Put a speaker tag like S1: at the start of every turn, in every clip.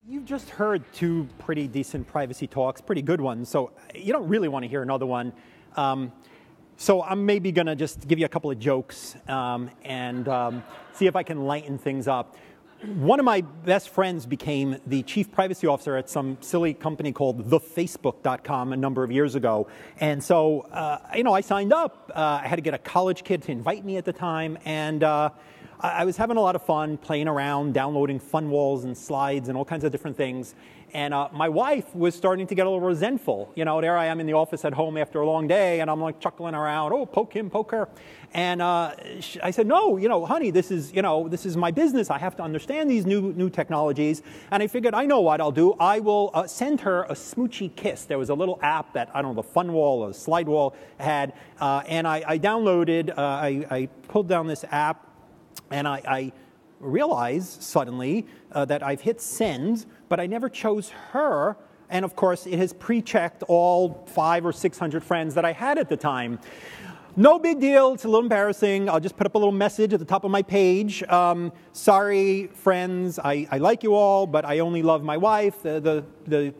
S1: You've just heard two pretty decent privacy talks, pretty good ones, so you don't really want to hear another one. So I'm maybe going to just give you a couple of jokes and see if I can lighten things up. One of my best friends became the chief privacy officer at some silly company called thefacebook.com a number of years ago. And so, I signed up. I had to get a college kid to invite me at the time, and I was having a lot of fun playing around, downloading fun walls and slides and all kinds of different things. And my wife was starting to get a little resentful. There I am in the office at home after a long day, and I'm like chuckling around, oh, poke him, poke her. And I said, no, honey, this is my business. I have to understand these new technologies. And I figured, I know what I'll do. I will send her a smoochy kiss. There was a little app that, the fun wall or slide wall had. And I downloaded, I pulled down this app. And I realized suddenly that I've hit send, but I never chose her. And of course, it has pre-checked all 500 or 600 friends that I had at the time. No big deal. It's a little embarrassing. I'll just put up a little message at the top of my page. Sorry, friends. I like you all, but I only love my wife. The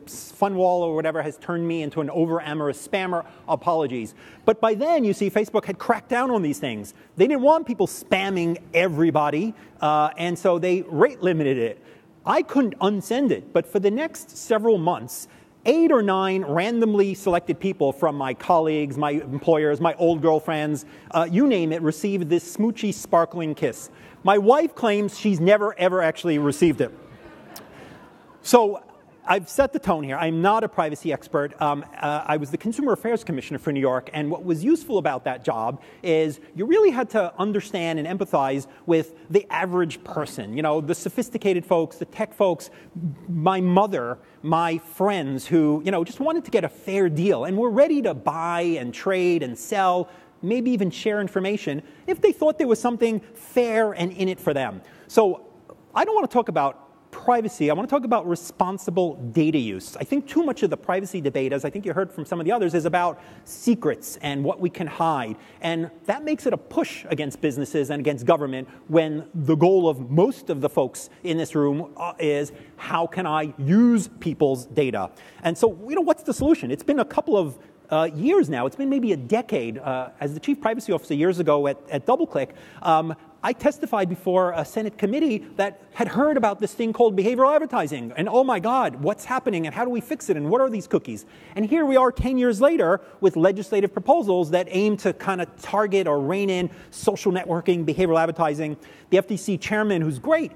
S1: fun wall or whatever has turned me into an over-amorous spammer. Apologies. But by then, you see, Facebook had cracked down on these things. They didn't want people spamming everybody, and so they rate limited it. I couldn't unsend it, but for the next several months, 8 or 9 randomly selected people from my colleagues, my employers, my old girlfriends, you name it, received this smoochy, sparkling kiss. My wife claims she's never, ever actually received it. So I've set the tone here. I'm not a privacy expert. I was the Consumer Affairs Commissioner for New York, and what was useful about that job is you really had to understand and empathize with the average person, the sophisticated folks, the tech folks, my mother, my friends who, just wanted to get a fair deal and were ready to buy and trade and sell, maybe even share information if they thought there was something fair and in it for them. So I don't want to talk about privacy. I want to talk about responsible data use. I think too much of the privacy debate, as I think you heard from some of the others, is about secrets and what we can hide. And that makes it a push against businesses and against government when the goal of most of the folks in this room is, how can I use people's data? And so, what's the solution? It's been a couple of years now. It's been maybe a decade. As the chief privacy officer years ago at DoubleClick, I testified before a Senate committee that had heard about this thing called behavioral advertising. And oh my God, what's happening and how do we fix it and what are these cookies? And here we are 10 years later with legislative proposals that aim to kind of target or rein in social networking, behavioral advertising. The FTC chairman, who's great,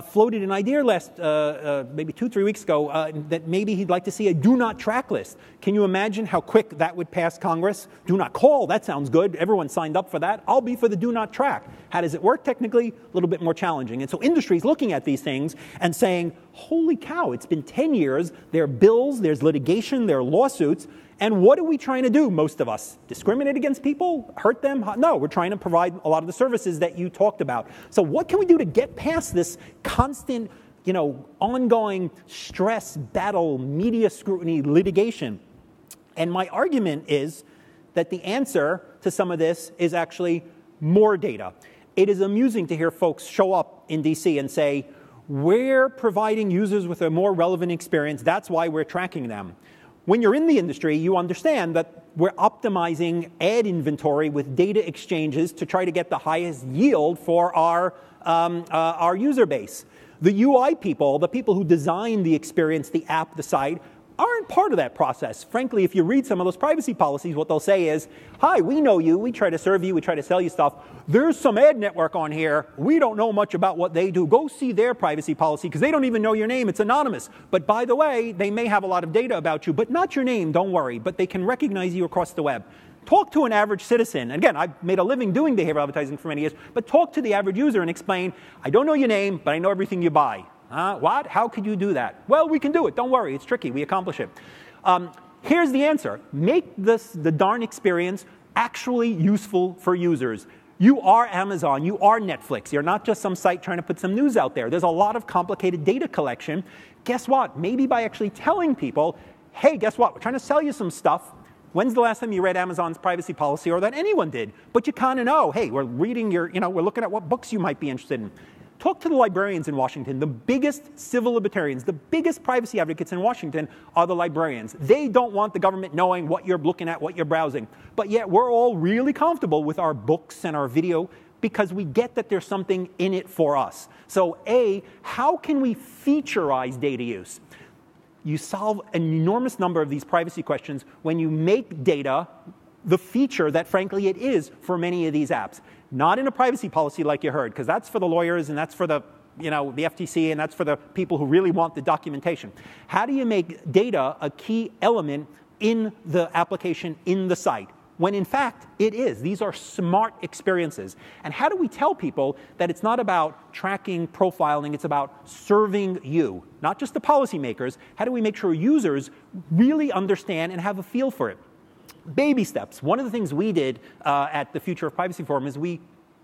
S1: floated an idea last, maybe 2-3 weeks ago, that maybe he'd like to see a do not track list. Can you imagine how quick that would pass Congress? Do not call, that sounds good. Everyone signed up for that. I'll be for the do not track. How does it work technically? A little bit more challenging. And so industry is looking at these things and saying, holy cow, it's been 10 years. There are bills, there's litigation, there are lawsuits. And what are we trying to do, most of us? Discriminate against people? Hurt them? No, we're trying to provide a lot of the services that you talked about. So what can we do to get past this constant, ongoing stress, battle, media scrutiny, litigation? And my argument is that the answer to some of this is actually more data. It is amusing to hear folks show up in DC and say, we're providing users with a more relevant experience. That's why we're tracking them. When you're in the industry, you understand that we're optimizing ad inventory with data exchanges to try to get the highest yield for our user base. The UI people, the people who design the experience, the app, the site, aren't part of that process. Frankly, if you read some of those privacy policies, what they'll say is, hi, we know you, we try to serve you, we try to sell you stuff. There's some ad network on here. We don't know much about what they do. Go see their privacy policy because they don't even know your name. It's anonymous. But by the way, they may have a lot of data about you, but not your name, don't worry. But they can recognize you across the web. Talk to an average citizen. Again, I've made a living doing behavioral advertising for many years, but talk to the average user and explain, I don't know your name, but I know everything you buy. What? How could you do that? Well, we can do it. Don't worry. It's tricky. We accomplish it. Here's the answer. Make the darn experience actually useful for users. You are Amazon. You are Netflix. You're not just some site trying to put some news out there. There's a lot of complicated data collection. Guess what? Maybe by actually telling people, hey, guess what? We're trying to sell you some stuff. When's the last time you read Amazon's privacy policy or that anyone did? But you kind of know, hey, we're reading we're looking at what books you might be interested in. Talk to the librarians in Washington. The biggest civil libertarians, the biggest privacy advocates in Washington are the librarians. They don't want the government knowing what you're looking at, what you're browsing. But yet we're all really comfortable with our books and our video because we get that there's something in it for us. So A, how can we featureize data use? You solve an enormous number of these privacy questions when you make data the feature that, frankly, it is for many of these apps. Not in a privacy policy like you heard, because that's for the lawyers and that's for the, the FTC and that's for the people who really want the documentation. How do you make data a key element in the application, in the site? When in fact, it is. These are smart experiences. And how do we tell people that it's not about tracking, profiling, it's about serving you, not just the policymakers? How do we make sure users really understand and have a feel for it? Baby steps. One of the things we did at the Future of Privacy Forum is we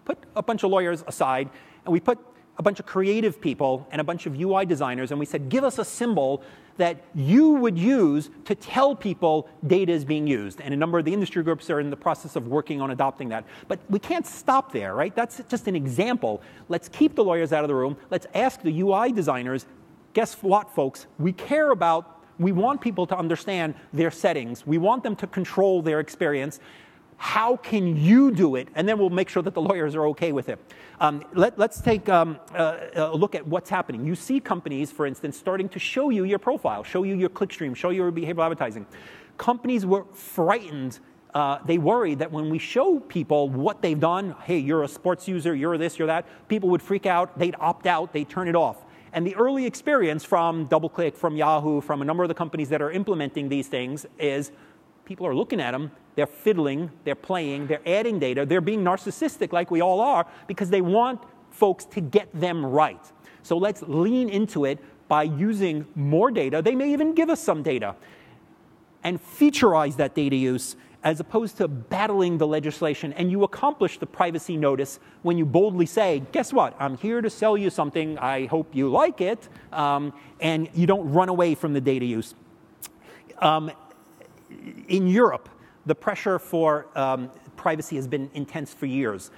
S1: put a bunch of lawyers aside, and we put a bunch of creative people and a bunch of UI designers, and we said, give us a symbol that you would use to tell people data is being used. And a number of the industry groups are in the process of working on adopting that. But we can't stop there, right? That's just an example. Let's keep the lawyers out of the room. Let's ask the UI designers, guess what, folks? We want people to understand their settings. We want them to control their experience. How can you do it? And then we'll make sure that the lawyers are okay with it. Let's take a look at what's happening. You see companies, for instance, starting to show you your profile, show you your clickstream, show you your behavioral advertising. Companies were frightened. They worried that when we show people what they've done, hey, you're a sports user, you're this, you're that, people would freak out, they'd opt out, they'd turn it off. And the early experience from DoubleClick, from Yahoo, from a number of the companies that are implementing these things is people are looking at them, they're fiddling, they're playing, they're adding data, they're being narcissistic like we all are because they want folks to get them right. So let's lean into it by using more data. They may even give us some data and featureize that data use as opposed to battling the legislation. And you accomplish the privacy notice when you boldly say, guess what? I'm here to sell you something. I hope you like it. And you don't run away from the data use. In Europe, the pressure for privacy has been intense for years.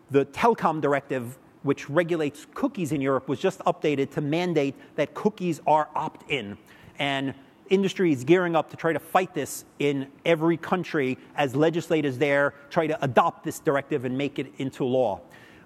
S1: The telecom directive, which regulates cookies in Europe, was just updated to mandate that cookies are opt-in. And industry is gearing up to try to fight this in every country as legislators there try to adopt this directive and make it into law.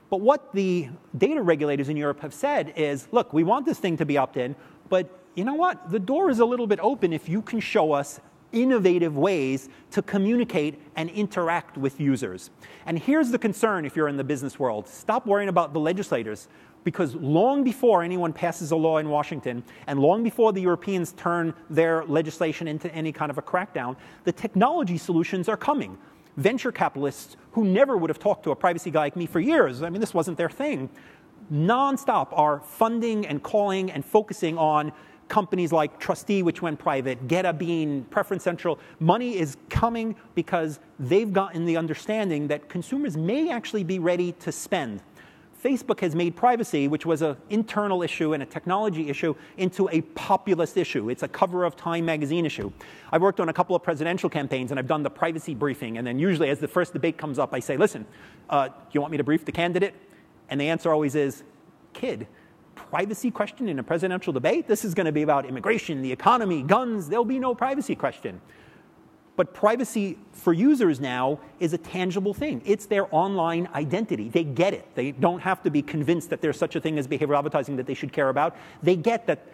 S1: But what the data regulators in Europe have said is, look, we want this thing to be opt-in, but you know what? The door is a little bit open if you can show us innovative ways to communicate and interact with users. And here's the concern if you're in the business world. Stop worrying about the legislators, because long before anyone passes a law in Washington, and long before the Europeans turn their legislation into any kind of a crackdown, the technology solutions are coming. Venture capitalists who never would have talked to a privacy guy like me for years, I mean, this wasn't their thing, nonstop are funding and calling and focusing on companies like Trustee, which went private, Get a Bean, Preference Central. Money is coming because they've gotten the understanding that consumers may actually be ready to spend. Facebook has made privacy, which was an internal issue and a technology issue, into a populist issue. It's a cover of Time magazine issue. I've worked on a couple of presidential campaigns, and I've done the privacy briefing. And then usually as the first debate comes up, I say, listen, do you want me to brief the candidate? And the answer always is, kid, privacy question in a presidential debate? This is going to be about immigration, the economy, guns. There'll be no privacy question. But privacy for users now is a tangible thing. It's their online identity. They get it. They don't have to be convinced that there's such a thing as behavioral advertising that they should care about. They get that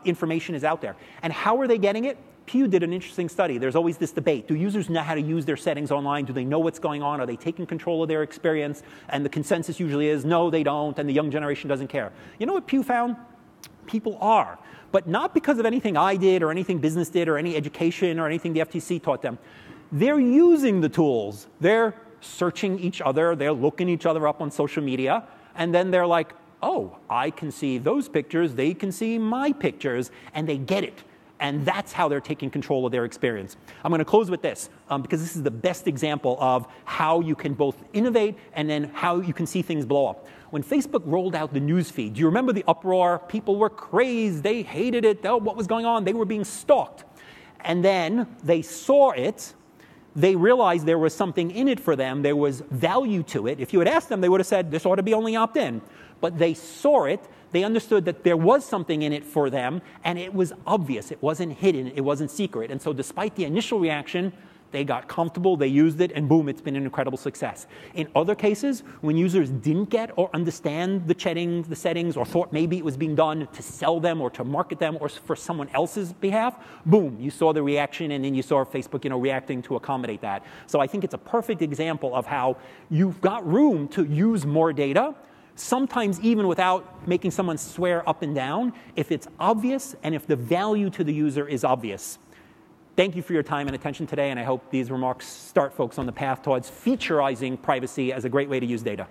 S1: information is out there. And how are they getting it? Pew did an interesting study. There's always this debate. Do users know how to use their settings online? Do they know what's going on? Are they taking control of their experience? And the consensus usually is, no, they don't, and the young generation doesn't care. You know what Pew found? People are. But not because of anything I did or anything business did or any education or anything the FTC taught them. They're using the tools. They're searching each other. They're looking each other up on social media. And then they're like, oh, I can see those pictures. They can see my pictures. And they get it. And that's how they're taking control of their experience. I'm going to close with this, because this is the best example of how you can both innovate and then how you can see things blow up. When Facebook rolled out the news feed, do you remember the uproar? People were crazed. They hated it. Oh, what was going on? They were being stalked. And then they saw it. They realized there was something in it for them. There was value to it. If you had asked them, they would have said, this ought to be only opt-in. but they saw it. They understood that there was something in it for them, and it was obvious. It wasn't hidden. It wasn't secret. And so despite the initial reaction, they got comfortable, they used it, and boom, it's been an incredible success. In other cases, when users didn't get or understand the settings, or thought maybe it was being done to sell them or to market them or for someone else's behalf, boom, you saw the reaction, and then you saw Facebook, reacting to accommodate that. So I think it's a perfect example of how you've got room to use more data, sometimes even without making someone swear up and down, if it's obvious and if the value to the user is obvious. Thank you for your time and attention today, and I hope these remarks start folks on the path towards featureizing privacy as a great way to use data.